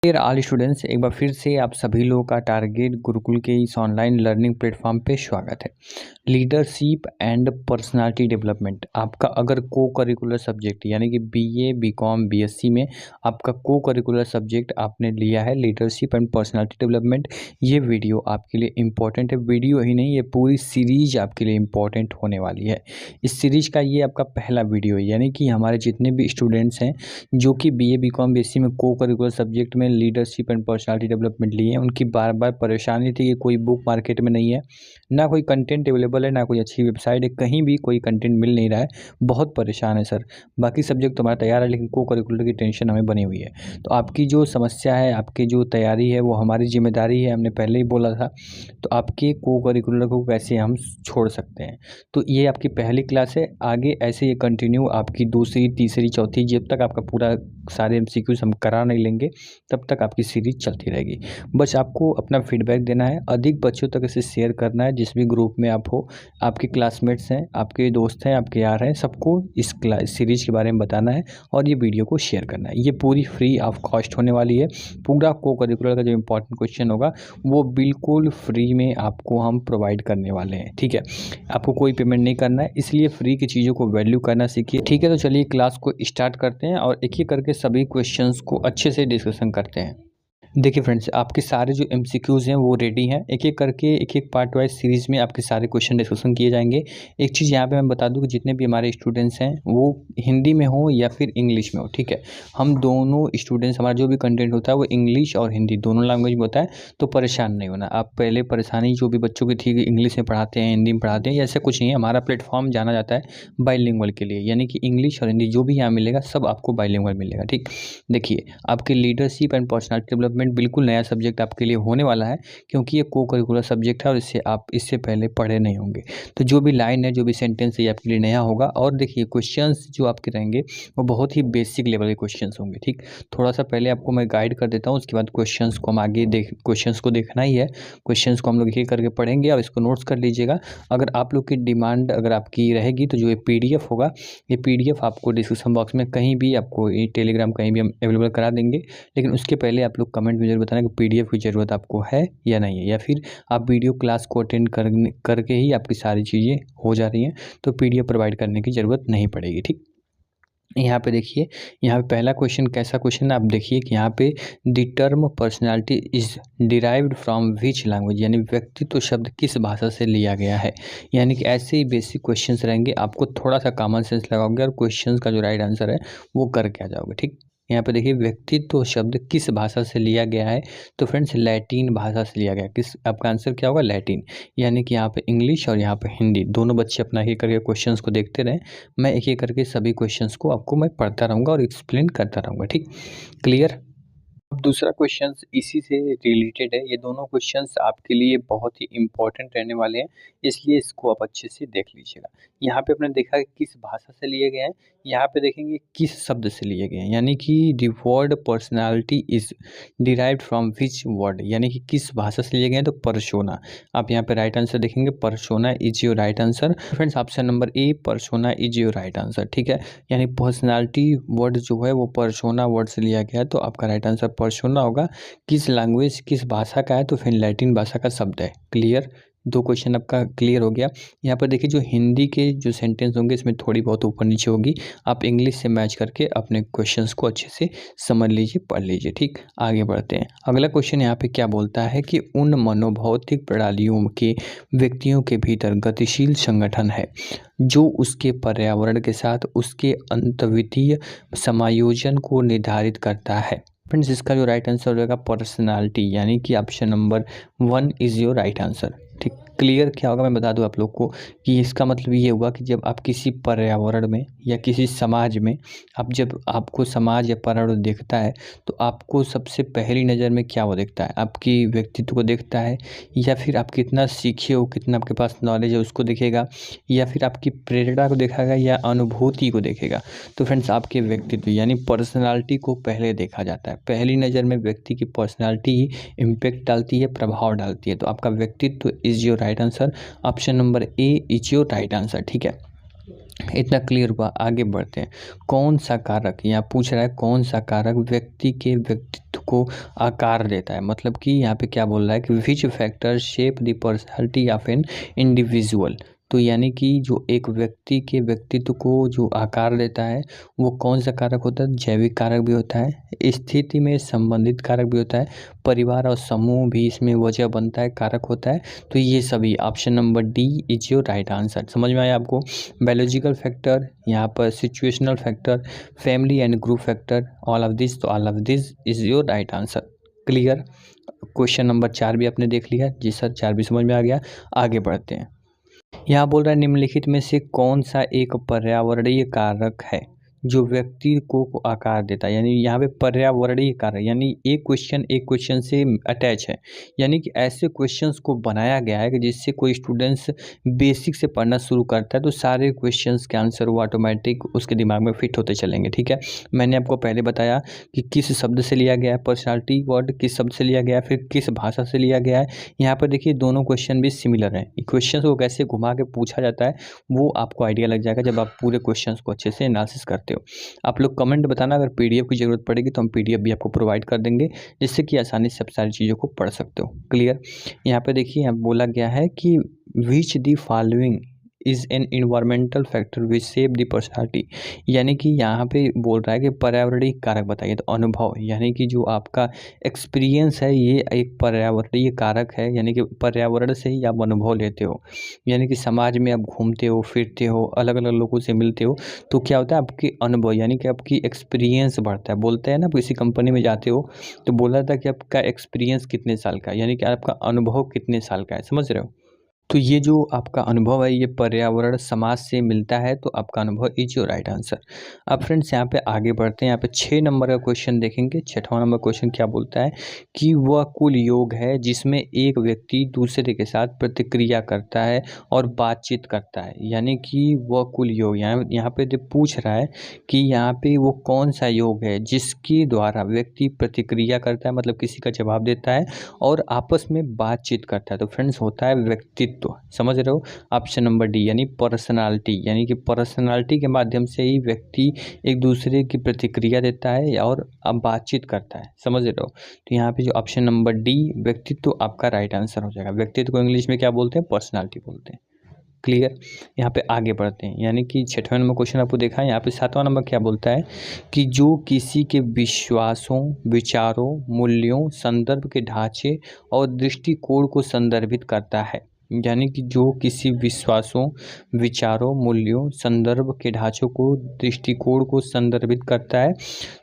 Dear all students, एक बार फिर से आप सभी लोगों का टारगेट गुरुकुल के इस ऑनलाइन लर्निंग प्लेटफॉर्म पे स्वागत है। लीडरशिप एंड पर्सनालिटी डेवलपमेंट आपका अगर को करिकुलर सब्जेक्ट यानी कि बीए, बीकॉम, बीएससी में आपका को करिकुलर सब्जेक्ट आपने लिया है लीडरशिप एंड पर्सनालिटी डेवलपमेंट। ये वीडियो आपके लिए इम्पॉर्टेंट है। वीडियो ही नहीं, ये पूरी सीरीज आपके लिए इम्पॉर्टेंट होने वाली है। इस सीरीज का ये आपका पहला वीडियो है, यानी कि हमारे जितने भी स्टूडेंट्स हैं जो कि बीए, बीकॉम, बीएससी में को करिकुलर सब्जेक्ट में लीडरशिप एंड पर्सनालिटी डेवलपमेंट लिए हैं, उनकी बार बार परेशानी थी कि कोई बुक मार्केट में नहीं है, ना कोई कंटेंट अवेलेबल है, ना कोई अच्छी वेबसाइट है, कहीं भी कोई कंटेंट मिल नहीं रहा है। बहुत परेशान है सर। बाकी सब्जेक्ट तो हमारा तैयार है, लेकिन को करिकुलर की टेंशन हमें बनी हुई है। तो आपकी जो समस्या है, आपकी जो तैयारी है, वो हमारी जिम्मेदारी है, हमने पहले ही बोला था। तो आपके को करिकुलर को कैसे हम छोड़ सकते हैं। तो ये आपकी पहली क्लास है। आगे ऐसे ये कंटिन्यू आपकी दूसरी, तीसरी, चौथी, जब तक आपका पूरा सारे एमसीक्यूज हम करा नहीं लेंगे तब तक आपकी सीरीज चलती रहेगी। बस आपको अपना फीडबैक देना है, अधिक बच्चों तक इसे शेयर करना है। जिस भी ग्रुप में आप हो, आपके क्लासमेट्स हैं, आपके दोस्त हैं, आपके यार हैं, सबको इस क्लास सीरीज के बारे में बताना है और ये वीडियो को शेयर करना है। ये पूरी फ्री ऑफ कॉस्ट होने वाली है। पूरा को करिकुलर का जो इंपॉर्टेंट क्वेश्चन होगा वो बिल्कुल फ्री में आपको हम प्रोवाइड करने वाले हैं। ठीक है, आपको कोई पेमेंट नहीं करना है, इसलिए फ्री की चीज़ों को वैल्यू करना सीखिए। ठीक है, तो चलिए क्लास को स्टार्ट करते हैं और एक एक करके सभी क्वेश्चंस को अच्छे से डिस्कशन करते हैं। देखिए फ्रेंड्स, आपके सारे जो एमसीक्यूज़ हैं वो रेडी हैं। एक एक करके, एक एक पार्ट वाइज सीरीज़ में आपके सारे क्वेश्चन डिस्कशन किए जाएंगे। एक चीज़ यहाँ पे मैं बता दूं कि जितने भी हमारे स्टूडेंट्स हैं वो हिंदी में हो या फिर इंग्लिश में हो, ठीक है। हम दोनों स्टूडेंट्स, हमारा जो भी कंटेंट होता है वो इंग्लिश और हिंदी दोनों लैंग्वेज में होता है। तो परेशान नहीं होना। आप पहले परेशानी जो भी बच्चों की थी कि इंग्लिश में पढ़ाते हैं, हिंदी में पढ़ाते हैं, ऐसा कुछ नहीं है। हमारा प्लेटफॉर्म जाना जाता है बाइलिंगुअल के लिए, यानी कि इंग्लिश और हिंदी जो भी यहाँ मिलेगा सब आपको बाइलिंगुअल मिलेगा। ठीक, देखिए आपके लीडरशिप एंड पर्सनालिटी डेवलपमेंट बिल्कुल नया सब्जेक्ट आपके लिए होने वाला है, क्योंकि ये को करिकुलर सब्जेक्ट है और इससे आप इससे पहले पढ़े नहीं होंगे। तो जो भी लाइन है, जो भी सेंटेंस है, ये आपके लिए नया होगा। और देखिए क्वेश्चंस जो आपके रहेंगे वो बहुत ही बेसिक लेवल के क्वेश्चंस होंगे। ठीक, थोड़ा सा पहले आपको मैं गाइड कर देता हूँ, उसके बाद क्वेश्चंस को हम आगे क्वेश्चंस को देखना ही है। क्वेश्चंस को हम लोग एक करके पढ़ेंगे और इसको नोट्स कर लीजिएगा। अगर आप लोग की डिमांड अगर आपकी रहेगी तो जो ये PDF होगा, ये PDF आपको डिस्क्रिप्शन बॉक्स में कहीं भी, आपको टेलीग्राम कहीं भी हम अवेलेबल करा देंगे। लेकिन उसके पहले आप लोग कमेंट में जरूर बताना कि PDF की ज़रूरत आपको है या नहीं है, या फिर आप वीडियो क्लास को अटेंड करके ही आपकी सारी चीज़ें हो जा रही हैं तो PDF प्रोवाइड करने की ज़रूरत नहीं पड़ेगी। ठीक, यहाँ पे देखिए, यहाँ पे पहला क्वेश्चन कैसा क्वेश्चन है आप देखिए कि यहाँ पे the term personality is derived from which language, यानी व्यक्तित्व शब्द किस भाषा से लिया गया है। यानी कि ऐसे ही बेसिक क्वेश्चंस रहेंगे, आपको थोड़ा सा कॉमन सेंस लगाओगे और क्वेश्चंस का जो राइट आंसर है वो करके आ जाओगे। ठीक, यहाँ पे देखिए व्यक्तित्व शब्द किस भाषा से लिया गया है, तो फ्रेंड्स लैटिन भाषा से लिया गया। किस, आपका आंसर क्या होगा, लैटिन। यानी कि यहाँ पे इंग्लिश और यहाँ पे हिंदी दोनों बच्चे अपना एक करके क्वेश्चंस को देखते रहें। मैं एक एक करके सभी क्वेश्चंस को आपको मैं पढ़ता रहूँगा और एक्सप्लेन करता रहूँगा। ठीक, क्लियर। अब दूसरा क्वेश्चंस इसी से रिलेटेड है। ये दोनों क्वेश्चंस आपके लिए बहुत ही इंपॉर्टेंट रहने वाले हैं, इसलिए इसको आप अच्छे से देख लीजिएगा। यहाँ पे आपने देखा कि किस भाषा से लिए गए हैं, यहाँ पे देखेंगे किस शब्द से लिए गए हैं, यानी कि the word personality is derived from which word, यानी कि किस भाषा से लिए गए हैं, तो परसोना। आप यहाँ पे राइट आंसर देखेंगे, persona is your right answer. Friends option number A, persona is your right answer. ठीक है, यानी पर्सनालिटी वर्ड जो है वो परसोना वर्ड से लिया गया है, तो आपका राइट आंसर परसोना होगा। किस लैंग्वेज, किस भाषा का है, तो फिर लैटिन भाषा का शब्द है। क्लियर, दो क्वेश्चन आपका क्लियर हो गया। यहाँ पर देखिए जो हिंदी के जो सेंटेंस होंगे इसमें थोड़ी बहुत ऊपर नीचे होगी, आप इंग्लिश से मैच करके अपने क्वेश्चंस को अच्छे से समझ लीजिए, पढ़ लीजिए। ठीक, आगे बढ़ते हैं। अगला क्वेश्चन यहाँ पे क्या बोलता है कि उन मनोभौतिक प्रणालियों के व्यक्तियों के भीतर गतिशील संगठन है जो उसके पर्यावरण के साथ उसके अंतर्विधीय समायोजन को निर्धारित करता है। फ्रेंड्स इसका जो राइट आंसर हो जाएगा पर्सनालिटी, यानी कि option number 1 is your right answer. ठीक, क्लियर क्या होगा मैं बता दूं आप लोग को कि इसका मतलब ये हुआ कि जब आप किसी पर्यावरण में या किसी समाज में, आप जब आपको समाज या पर्यावरण देखता है तो आपको सबसे पहली नज़र में क्या वो देखता है, आपकी व्यक्तित्व को देखता है, या फिर आप कितना सीखे हो, कितना आपके पास नॉलेज है उसको देखेगा, या फिर आपकी प्रेरणा को देखेगा, या अनुभूति को देखेगा। तो फ्रेंड्स आपके व्यक्तित्व यानी पर्सनालिटी को पहले देखा जाता है। पहली नज़र में व्यक्ति की पर्सनालिटी ही इम्पैक्ट डालती है, प्रभाव डालती है। तो आपका व्यक्तित्व is your right answer. Option number A is your right answer. ठीक है, इतना क्लियर हुआ। आगे बढ़ते हैं। कौन सा कारक, यहाँ पूछ रहा है कौन सा कारक व्यक्ति के व्यक्तित्व को आकार देता है। मतलब कि यहाँ पे क्या बोल रहा है कि which factor shape the personality of an individual. तो यानी कि जो एक व्यक्ति के व्यक्तित्व को जो आकार देता है वो कौन सा कारक होता है। जैविक कारक भी होता है, स्थिति में संबंधित कारक भी होता है, परिवार और समूह भी इसमें वजह बनता है, कारक होता है। तो ये सभी option number D is your right answer. समझ में आया आपको। बायोलॉजिकल फैक्टर, यहाँ पर situational factor, family and group factor, all of this. तो all of this is your right answer. Clear. Question number 4 भी आपने देख लिया। जी सर, 4 भी समझ में आ गया। आगे बढ़ते हैं। यहाँ बोल रहा है निम्नलिखित में से कौन सा एक पर्यावरणीय कारक है जो व्यक्ति को आकार देता है। यानी यहाँ पे पर्यावरणीय कारक यानी एक क्वेश्चन से अटैच है। यानी कि ऐसे क्वेश्चंस को बनाया गया है कि जिससे कोई स्टूडेंट्स बेसिक से पढ़ना शुरू करता है तो सारे क्वेश्चंस के आंसर वो ऑटोमेटिक उसके दिमाग में फिट होते चलेंगे। ठीक है, मैंने आपको पहले बताया कि किस शब्द से लिया गया है, पर्सनालिटी वर्ड किस शब्द से लिया गया है, फिर किस भाषा से लिया गया है। यहाँ पर देखिए दोनों क्वेश्चन भी सिमिलर हैं। क्वेश्चन को कैसे घुमा के पूछा जाता है वो आपको आइडिया लग जाएगा जब आप पूरे क्वेश्चन को अच्छे से एनालिसिस करते हो। आप लोग कमेंट बताना, अगर पीडीएफ की ज़रूरत पड़ेगी तो हम पीडीएफ भी आपको प्रोवाइड कर देंगे जिससे कि आसानी से आप सारी चीज़ों को पढ़ सकते हो। क्लियर। यहाँ पे देखिए यहाँ बोला गया है कि which the following is an environmental factor which shape the personality. यानी कि यहाँ पे बोल रहा है कि पर्यावरणीय कारक बताइए। तो अनुभव यानी कि जो आपका एक्सपीरियंस है ये एक पर्यावरणीय कारक है। यानी कि पर्यावरण से ही आप अनुभव लेते हो। यानी कि समाज में आप घूमते हो फिरते हो, अलग अलग लोगों से मिलते हो तो क्या होता है आपके अनुभव यानी कि आपकी एक्सपीरियंस बढ़ता है। बोलते हैं ना किसी कंपनी में जाते हो तो बोला था कि आपका एक्सपीरियंस कितने साल का है, यानी कि आपका अनुभव कितने साल का है। समझ रहे हो। तो ये जो आपका अनुभव है ये पर्यावरण समाज से मिलता है तो आपका अनुभव इज योर राइट आंसर। अब फ्रेंड्स यहाँ पे आगे बढ़ते हैं। यहाँ पे 6 नंबर का क्वेश्चन देखेंगे। 6वां नंबर क्वेश्चन क्या बोलता है कि वह कुल योग है जिसमें एक व्यक्ति दूसरे के साथ प्रतिक्रिया करता है और बातचीत करता है। यानी कि वह कुल योग यहाँ पे जो पूछ रहा है कि यहाँ पे वो कौन सा योग है जिसके द्वारा व्यक्ति प्रतिक्रिया करता है, मतलब किसी का जवाब देता है और आपस में बातचीत करता है। तो फ्रेंड्स होता है व्यक्तित्व। समझ रहे हो। ऑप्शन नंबर डी यानी पर्सनालिटी। यानी कि पर्सनालिटी के माध्यम से ही व्यक्ति एक दूसरे की प्रतिक्रिया देता है और अब बातचीत करता है। समझ रहे हो। तो यहाँ पे जो ऑप्शन नंबर डी व्यक्तित्व आपका राइट आंसर हो जाएगा। व्यक्तित्व को इंग्लिश में क्या बोलते हैं, पर्सनालिटी बोलते हैं। क्लियर। यहाँ पे आगे बढ़ते हैं। यानी कि 6वां नंबर क्वेश्चन आपको देखा है। यहाँ पे 7वां नंबर क्या बोलता है कि जो किसी के विश्वासों, विचारों, मूल्यों, संदर्भ के ढांचे और दृष्टिकोण को संदर्भित करता है। यानी कि जो किसी विश्वासों, विचारों, मूल्यों, संदर्भ के ढांचों को, दृष्टिकोण को संदर्भित करता है।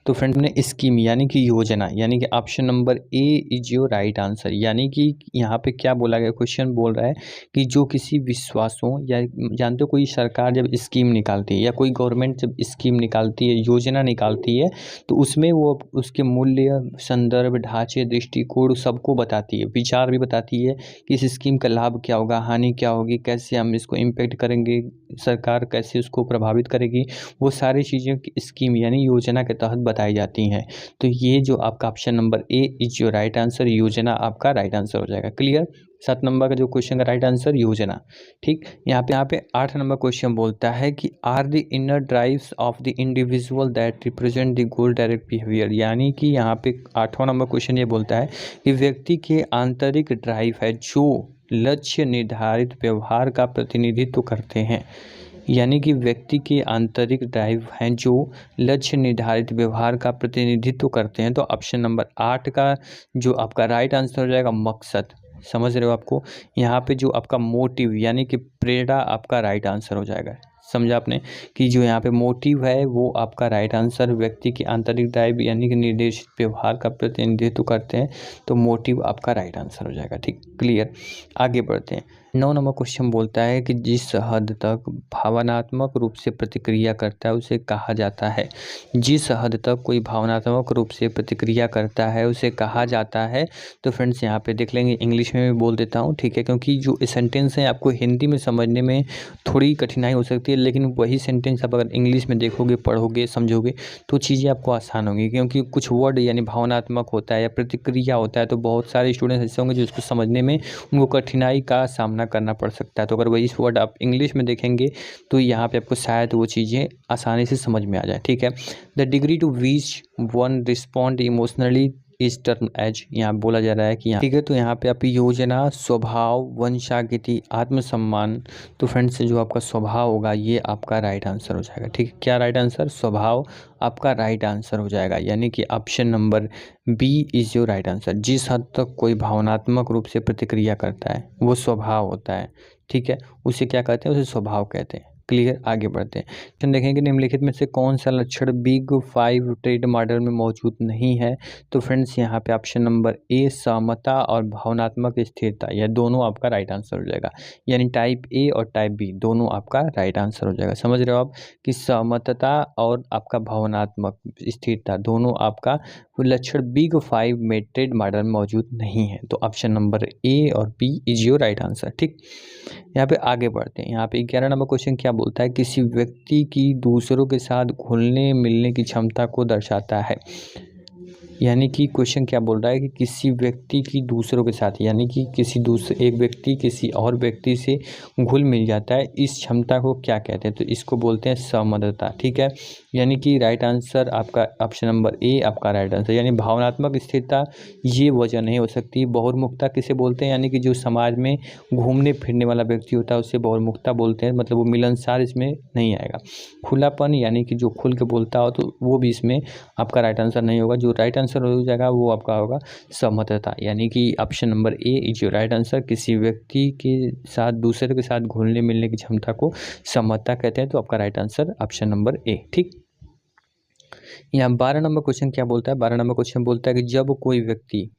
तो फ्रेंड ने स्कीम यानी कि योजना, यानी कि option number A is your right answer. यानी कि यहाँ पे क्या बोला गया, क्वेश्चन बोल रहा है कि जो किसी विश्वासों या जानते हो कोई सरकार जब स्कीम निकालती है या कोई गवर्नमेंट जब स्कीम निकालती है, योजना निकालती है तो उसमें वो उसके मूल्य, संदर्भ, ढांचे, दृष्टिकोण सबको बताती है, विचार भी बताती है कि इस स्कीम का लाभ क्या होगा, हानि क्या होगी, कैसे हम इसको इम्पेक्ट करेंगे, सरकार कैसे उसको प्रभावित करेगी, वो सारी चीज़ें स्कीम यानी योजना के तहत बताई जाती हैं। तो ये जो आपका option number A is your right answer, योजना आपका राइट आंसर हो जाएगा। क्लियर। 7 नंबर का जो क्वेश्चन का राइट आंसर योजना। ठीक। यहाँ पे 8 नंबर क्वेश्चन बोलता है कि are the inner drives of the individual that represent the goal direct behaviour. यानी कि यहाँ पे 8वां नंबर क्वेश्चन ये बोलता है कि व्यक्ति के आंतरिक ड्राइव है जो लक्ष्य निर्धारित व्यवहार का प्रतिनिधित्व करते हैं। यानी कि व्यक्ति के आंतरिक ड्राइव हैं जो लक्ष्य निर्धारित व्यवहार का प्रतिनिधित्व करते हैं। तो ऑप्शन नंबर 8 का जो आपका राइट आंसर हो जाएगा मकसद। समझ रहे हो आपको। यहाँ पे जो आपका मोटिव यानी कि प्रेरणा आपका राइट आंसर हो जाएगा। समझा आपने कि जो यहाँ पे मोटिव है वो आपका राइट आंसर, व्यक्ति की आंतरिक ड्राइव यानी कि निर्देशित व्यवहार का प्रतिनिधित्व करते हैं तो मोटिव आपका राइट आंसर हो जाएगा। ठीक। क्लियर। आगे बढ़ते हैं। 9 नंबर क्वेश्चन बोलता है कि जिस हद तक भावनात्मक रूप से प्रतिक्रिया करता है उसे कहा जाता है। जिस हद तक कोई भावनात्मक रूप से प्रतिक्रिया करता है उसे कहा जाता है। तो फ्रेंड्स यहाँ पे देख लेंगे, इंग्लिश में भी बोल देता हूँ। ठीक है, क्योंकि जो सेंटेंस है आपको हिंदी में समझने में थोड़ी कठिनाई हो सकती है, लेकिन वही सेंटेंस आप अगर इंग्लिश में देखोगे, पढ़ोगे, समझोगे तो चीज़ें आपको आसान होंगी। क्योंकि कुछ वर्ड यानी भावनात्मक होता है या प्रतिक्रिया होता है तो बहुत सारे स्टूडेंट्स ऐसे होंगे जो इसको समझने में उनको कठिनाई का सामना यहाँ करना पड़ सकता है। तो अगर वही इस वर्ड आप इंग्लिश में देखेंगे तो यहाँ पे आपको शायद वो चीज़ें आसानी से समझ में आ जाए, ठीक है। The degree to which one respond emotionally is term as, यहाँ बोला जा रहा है कि यहाँ, ठीक है। तो यहाँ पे आप योजना, स्वभाव, वंशागति, आत्मसम्मान। तो फ्रेंड्स जो आपका स्वभाव होगा ये आपका राइट आंसर हो जाएगा, ठीक है। क्या राइट आंसर? स्वभाव आपका राइट आंसर हो जाएगा, यानी कि option number B is your right answer. जिस हद तक कोई भावनात्मक रूप से प्रतिक्रिया करता है वो स्वभाव होता है, ठीक है। उसे क्या कहते हैं? उसे स्वभाव कहते हैं। क्लियर, आगे बढ़ते हैं। तो देखेंगे निम्नलिखित में से कौन सा लक्षण बिग 5 ट्रेड मॉडल में मौजूद नहीं है। तो फ्रेंड्स यहाँ पे ऑप्शन नंबर ए समता और भावनात्मक स्थिरता, यह दोनों आपका राइट आंसर हो जाएगा। यानी टाइप ए और टाइप बी दोनों आपका राइट आंसर हो जाएगा। समझ रहे हो आप कि समता और आपका भावनात्मक स्थिरता दोनों आपका लक्षण बिग 5 में ट्रेड मॉडल में मौजूद नहीं है। तो ऑप्शन नंबर ए और B is your right answer, ठीक। यहाँ पे आगे बढ़ते हैं। यहाँ पे 11 नंबर क्वेश्चन क्या बोलता है? किसी व्यक्ति की दूसरों के साथ घुलने मिलने की क्षमता को दर्शाता है। यानी कि क्वेश्चन क्या बोल रहा है कि किसी व्यक्ति की दूसरों के साथ, यानी कि एक व्यक्ति किसी और व्यक्ति से घुल मिल जाता है, इस क्षमता को क्या कहते हैं? तो इसको बोलते हैं समर्थता, ठीक है। यानी कि राइट आंसर आपका ऑप्शन नंबर ए आपका राइट आंसर। यानी भावनात्मक स्थिरता ये वजह नहीं हो सकती। बहुर्मुखता किसे बोलते हैं? यानी कि जो समाज में घूमने फिरने वाला व्यक्ति होता है उससे बहुर्मुखता बोलते हैं, मतलब वो मिलनसार इसमें नहीं आएगा। खुलापन यानी कि जो खुल के बोलता हो तो वो भी इसमें आपका राइट आंसर नहीं होगा। जो राइट आंसर हो जाएगा वो आपका होगा समर्थता, यानी कि option number A is your right answer. किसी व्यक्ति के साथ दूसरे के साथ घुलने मिलने की क्षमता को समर्थता कहते हैं। तो आपका राइट आंसर ऑप्शन नंबर ए, ठीक। यहाँ 12 नंबर क्वेश्चन क्या बोलता है? 12 नंबर क्वेश्चन बोलता है कि जब कोई व्यक्ति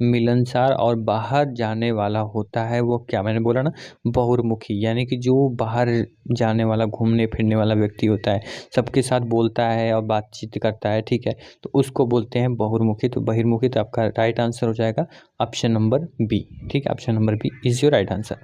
मिलनसार और बाहर जाने वाला होता है वो क्या, मैंने बोला ना बहुर्मुखी, यानी कि जो बाहर जाने वाला घूमने फिरने वाला व्यक्ति होता है, सबके साथ बोलता है और बातचीत करता है, ठीक है, तो उसको बोलते हैं बहुर्मुखी। तो बहिर्मुखी तो आपका राइट आंसर हो जाएगा ऑप्शन नंबर बी, ठीक है। Option number B is your right answer.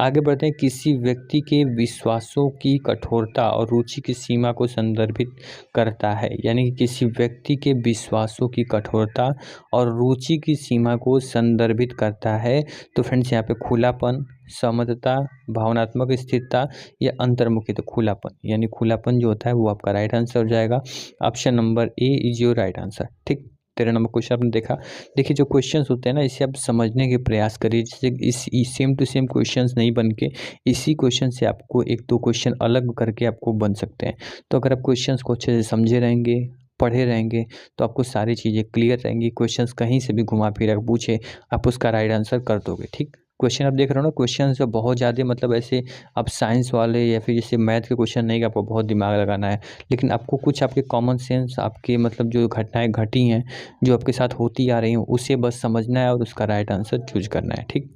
आगे बढ़ते हैं। किसी व्यक्ति के विश्वासों की कठोरता और रुचि की सीमा को संदर्भित करता है, यानी कि किसी व्यक्ति के विश्वासों की कठोरता और रुचि की सीमा को संदर्भित करता है। तो फ्रेंड्स यहाँ पे खुलापन, समर्थता, भावनात्मक स्थिरता या अंतर्मुखी। तो खुलापन, यानी खुलापन जो होता है वो आपका राइट आंसर हो जाएगा। Option number A is your right answer, ठीक। 13 नंबर क्वेश्चन आपने देखा। देखिए जो क्वेश्चंस होते हैं ना इसे आप समझने के प्रयास करिए, जैसे इस सेम टू सेम क्वेश्चंस नहीं बन के इसी क्वेश्चन से आपको एक दो क्वेश्चन अलग करके आपको बन सकते हैं। तो अगर आप क्वेश्चंस को अच्छे से समझे रहेंगे, पढ़े रहेंगे, तो आपको सारी चीज़ें क्लियर रहेंगी। क्वेश्चंस कहीं से भी घुमा फिरा पूछे आप उसका राइट आंसर कर दोगे, ठीक। क्वेश्चन आप देख रहे हो ना, क्वेश्चन जो बहुत ज़्यादा मतलब ऐसे आप साइंस वाले या फिर जैसे मैथ के क्वेश्चन नहीं कि आपको बहुत दिमाग लगाना है, लेकिन आपको कुछ आपके कॉमन सेंस, आपके मतलब जो घटनाएं घटी हैं, जो आपके साथ होती आ रही हैं, उसे बस समझना है और उसका राइट आंसर चूज करना है, ठीक।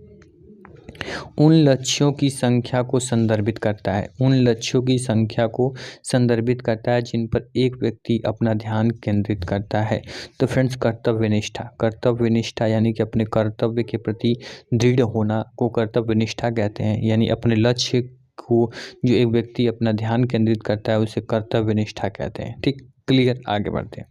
उन लक्ष्यों की संख्या को संदर्भित करता है। उन लक्ष्यों की संख्या को संदर्भित करता है जिन पर एक व्यक्ति अपना ध्यान केंद्रित करता है। तो फ्रेंड्स कर्तव्यनिष्ठा यानी कि अपने कर्तव्य के प्रति दृढ़ होना को कर्तव्यनिष्ठा कहते हैं। यानी अपने लक्ष्य को जो एक व्यक्ति अपना ध्यान केंद्रित करता है उसे कर्तव्यनिष्ठा कहते हैं, ठीक। क्लियर, आगे बढ़ते हैं।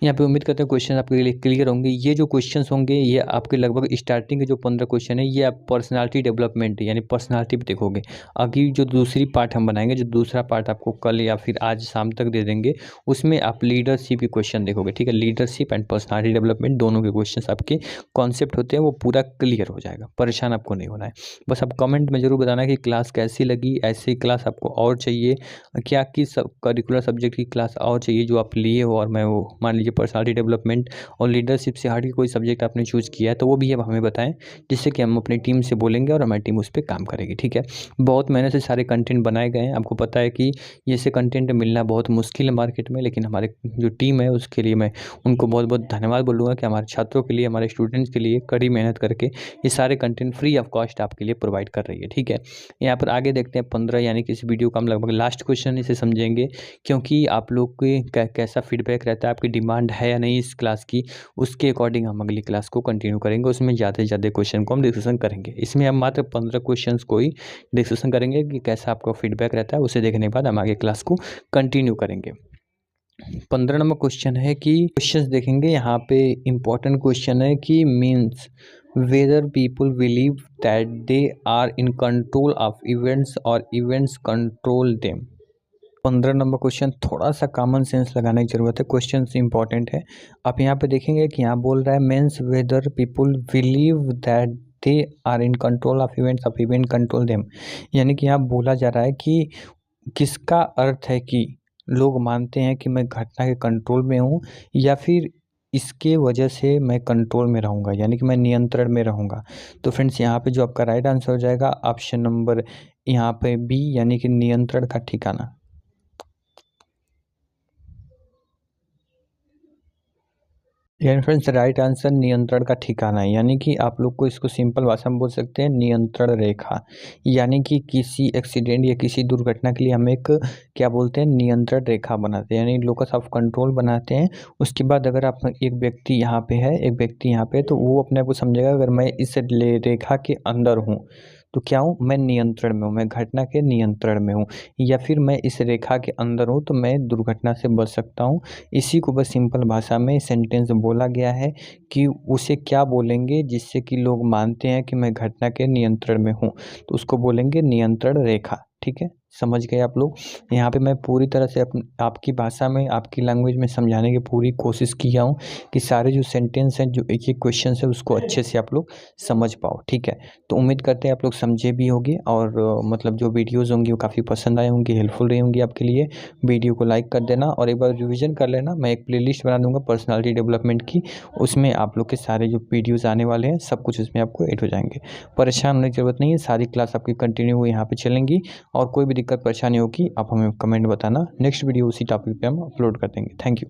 यहाँ पे उम्मीद करते हैं क्वेश्चन आपके लिए क्लियर होंगे। ये जो क्वेश्चंस होंगे ये आपके लगभग स्टार्टिंग के जो 15 क्वेश्चन है ये आप पर्सनालिटी डेवलपमेंट यानी पर्सनालिटी पे देखोगे। अभी जो दूसरी पार्ट हम बनाएंगे, जो दूसरा पार्ट आपको कल या फिर आज शाम तक दे देंगे, उसमें आप लीडरशिप के क्वेश्चन देखोगे, ठीक है। लीडरशिप एंड पर्सनालिटी डेवलपमेंट दोनों के क्वेश्चन आपके कॉन्सेप्ट होते हैं वो पूरा क्लियर हो जाएगा। परेशान आपको नहीं होना है। बस आप कमेंट में जरूर बताना कि क्लास कैसी लगी, ऐसी क्लास आपको और चाहिए, क्या किस करिकुलर सब्जेक्ट की क्लास और चाहिए जो आप लिए हो, और मैं वो मान लीजिए पर्सनालिटी डेवलपमेंट और लीडरशिप से हट के कोई सब्जेक्ट आपने चूज़ किया है तो वो भी अब हमें बताएं, जिससे कि हम अपनी टीम से बोलेंगे और हमारी टीम उस पर काम करेगी, ठीक है। बहुत मेहनत से सारे कंटेंट बनाए गए हैं। आपको पता है कि ये से कंटेंट मिलना बहुत मुश्किल है मार्केट में, लेकिन हमारे जो टीम है उसके लिए मैं उनको बहुत बहुत धन्यवाद बोलूँगा कि हमारे छात्रों के लिए, हमारे स्टूडेंट्स के लिए कड़ी मेहनत करके ये सारे कंटेंट फ्री ऑफ कॉस्ट आपके लिए प्रोवाइड कर रही है, ठीक है। यहाँ पर आगे देखते हैं 15 यानी कि इस वीडियो का हम लगभग लास्ट क्वेश्चन इसे समझेंगे, क्योंकि आप लोग के कैसा फीडबैक रहता है, आपकी डिमांड है या नहीं इस क्लास की, उसके अकॉर्डिंग हम अगली क्लास को कंटिन्यू करेंगे। उसमें ज़्यादा से ज़्यादा क्वेश्चन को हम डिस्कशन करेंगे। इसमें हम मात्र 15 क्वेश्चन को ही डिस्कशन करेंगे कि कैसा आपका फीडबैक रहता है। उसे देखने के बाद हम आगे क्लास को कंटिन्यू करेंगे। 15 नंबर क्वेश्चन है कि क्वेश्चंस देखेंगे। यहाँ पे इम्पोर्टेंट क्वेश्चन है कि means whether people believe that they are in control of events और events control them. 15 number question, थोड़ा सा कॉमन सेंस लगाने की जरूरत है, क्वेश्चन इंपॉर्टेंट है। आप यहाँ पे देखेंगे कि यहाँ बोल रहा है means whether people believe that they are in control of events of event control them, यानी कि यहाँ बोला जा रहा है कि किसका अर्थ है कि लोग मानते हैं कि मैं घटना के कंट्रोल में हूँ या फिर इसके वजह से मैं कंट्रोल में रहूँगा, यानी कि मैं नियंत्रण में रहूँगा। तो फ्रेंड्स यहाँ पे जो आपका राइट आंसर हो जाएगा ऑप्शन नंबर यहाँ पे बी, यानी कि नियंत्रण का ठिकाना। यानी फ्रेंड्स राइट आंसर नियंत्रण का ठिकाना है, यानी कि आप लोग को इसको सिंपल भाषा में बोल सकते हैं नियंत्रण रेखा, यानी कि किसी एक्सीडेंट या किसी दुर्घटना के लिए हम एक क्या बोलते हैं नियंत्रण रेखा बनाते हैं, यानी लोकस ऑफ कंट्रोल बनाते हैं। उसके बाद अगर आप एक व्यक्ति यहाँ पे है, एक व्यक्ति यहाँ पे, तो वो अपने आप को समझेगा अगर मैं इस रेखा के अंदर हूँ तो क्या हूँ, मैं नियंत्रण में हूँ, मैं घटना के नियंत्रण में हूँ, या फिर मैं इस रेखा के अंदर हूँ तो मैं दुर्घटना से बच सकता हूँ। इसी को बस सिंपल भाषा में सेंटेंस बोला गया है कि उसे क्या बोलेंगे जिससे कि लोग मानते हैं कि मैं घटना के नियंत्रण में हूँ, तो उसको बोलेंगे नियंत्रण रेखा। ठीक है, समझ गए आप लोग। यहाँ पे मैं पूरी तरह से आपकी भाषा में, आपकी लैंग्वेज में समझाने की पूरी कोशिश किया हूँ कि सारे जो सेंटेंस हैं, जो एक एक क्वेश्चन है, उसको अच्छे से आप लोग समझ पाओ। ठीक है, तो उम्मीद करते हैं आप लोग समझे भी होंगे और मतलब जो वीडियोज़ होंगी वो काफ़ी पसंद आए होंगे, हेल्पफुल रही होंगी आपके लिए। वीडियो को लाइक कर देना और एक बार रिवीजन कर लेना। मैं एक प्लेलिस्ट बना दूंगा पर्सनालिटी डेवलपमेंट की, उसमें आप लोग के सारे जो वीडियोज़ आने वाले हैं सब कुछ उसमें आपको ऐड हो जाएंगे। परेशान होने की ज़रूरत नहीं है, सारी क्लास आपकी कंटिन्यू यहाँ पे चलेंगी और कोई भी दिक्कत परेशानी होगी आप हमें कमेंट बताना, नेक्स्ट वीडियो उसी टॉपिक पे हम अपलोड कर देंगे। Thank you.